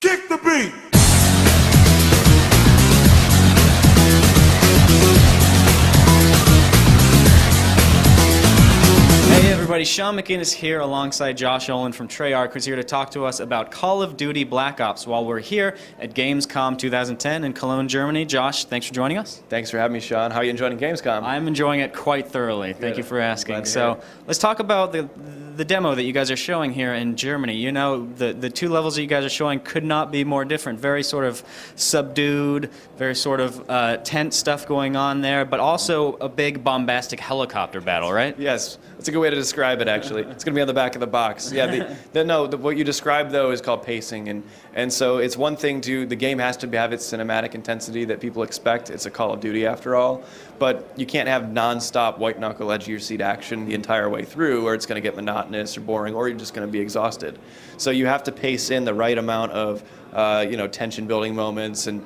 Kick the beat! Hey everybody, Sean McInnes here alongside Josh Olin from Treyarch, who's here to talk to us about Call of Duty Black Ops while we're here at Gamescom 2010 in Cologne, Germany. Josh, thanks for joining us. Thanks for having me, Sean. How are you enjoying Gamescom? I'm enjoying it quite thoroughly. Thank you for asking. So let's talk about the demo that you guys are showing here in Germany. You know, the two levels that you guys are showing could not be more different. Very sort of subdued, very sort of tense stuff going on there, but also a big bombastic helicopter battle, right? Yes, that's a good way to describe it, actually. It's going to be on the back of the box. Yeah, what you described, though, is called pacing. And so it's one thing the game has to have its cinematic intensity that people expect. It's a Call of Duty, after all. But you can't have non-stop white-knuckle, edge-of-your-seat action the entire way through, or it's going to get monotonous or boring, or you're just going to be exhausted. So you have to pace in the right amount of tension-building moments and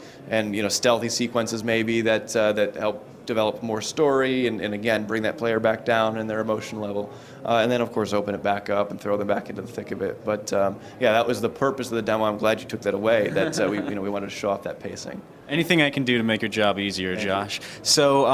stealthy sequences maybe that help develop more story and again bring that player back down in their emotion level, and then of course open it back up and throw them back into the thick of it. But yeah, that was the purpose of the demo. I'm glad you took that away. That we wanted to show off that pacing. Anything I can do to make your job easier, Josh. So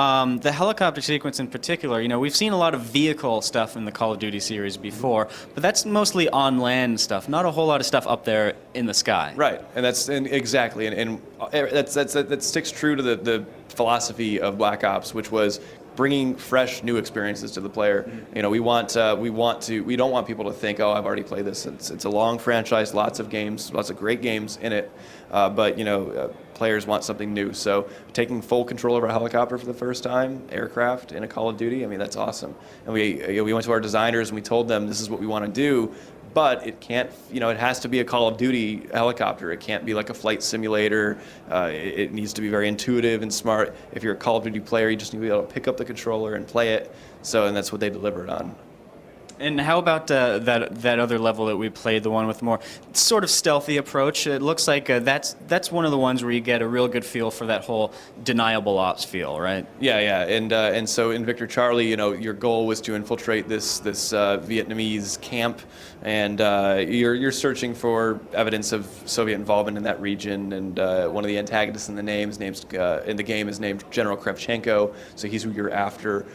the helicopter sequence in particular, we've seen a lot of vehicle stuff in the Call of Duty series before, but that's mostly on land stuff, not a whole lot of stuff up there in the sky. Right, and exactly, and that sticks true to the philosophy of Black Ops, which was bringing fresh, new experiences to the player. We don't want people to think, oh, I've already played this. It's a long franchise, lots of games, lots of great games in it, but players want something new. So taking full control over a helicopter for the first time, aircraft in a Call of Duty, I mean, that's awesome. And we went to our designers and we told them this is what we want to do. But it can't, it has to be a Call of Duty helicopter. It can't be like a flight simulator. It needs to be very intuitive and smart. If you're a Call of Duty player, you just need to be able to pick up the controller and play it. And that's what they delivered on. And how about that other level that we played, the one with more sort of stealthy approach? It looks like that's one of the ones where you get a real good feel for that whole deniable ops feel, right? Yeah, and so in Victor Charlie, your goal was to infiltrate this Vietnamese camp, and you're searching for evidence of Soviet involvement in that region. And one of the antagonists in the game is named General Kravchenko, so he's who you're after.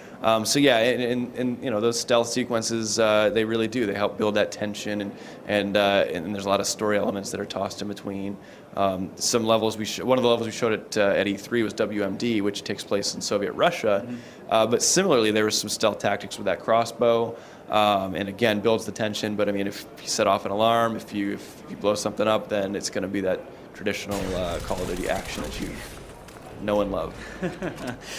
So yeah, and those stealth sequences, they really do. They help build that tension, and there's a lot of story elements that are tossed in between. Some levels one of the levels we showed at E3 was WMD, which takes place in Soviet Russia. But similarly, there was some stealth tactics with that crossbow, and again builds the tension. But I mean, if you set off an alarm, if you blow something up, then it's going to be that traditional Call of Duty action that you know and love.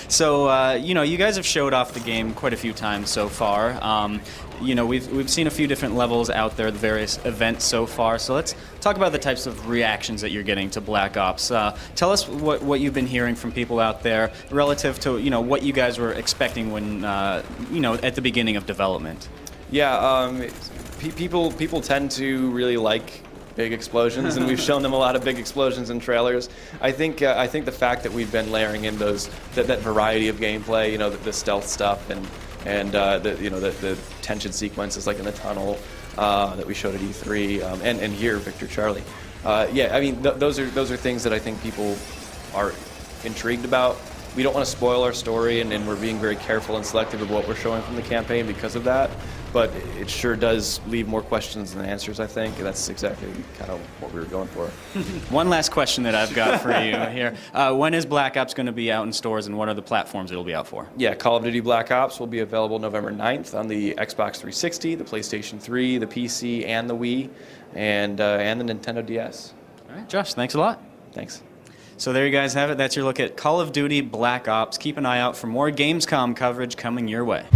So, you guys have showed off the game quite a few times so far. We've seen a few different levels out there, the various events so far. So let's talk about the types of reactions that you're getting to Black Ops. Tell us what you've been hearing from people out there relative to, what you guys were expecting when, at the beginning of development. Yeah, people tend to really like big explosions, and we've shown them a lot of big explosions in trailers. I think the fact that we've been layering in that variety of gameplay, the stealth stuff and the tension sequences like in the tunnel that we showed at E3 and here Victor Charlie. Yeah, I mean those are things that I think people are intrigued about. We don't want to spoil our story, and we're being very careful and selective of what we're showing from the campaign because of that. But it sure does leave more questions than answers, I think, and that's exactly kind of what we were going for. One last question that I've got for you here. When is Black Ops going to be out in stores, and what are the platforms it'll be out for? Yeah, Call of Duty Black Ops will be available November 9th on the Xbox 360, the PlayStation 3, the PC, and the Wii, and the Nintendo DS. All right, Josh, thanks a lot. Thanks. So there you guys have it. That's your look at Call of Duty Black Ops. Keep an eye out for more Gamescom coverage coming your way.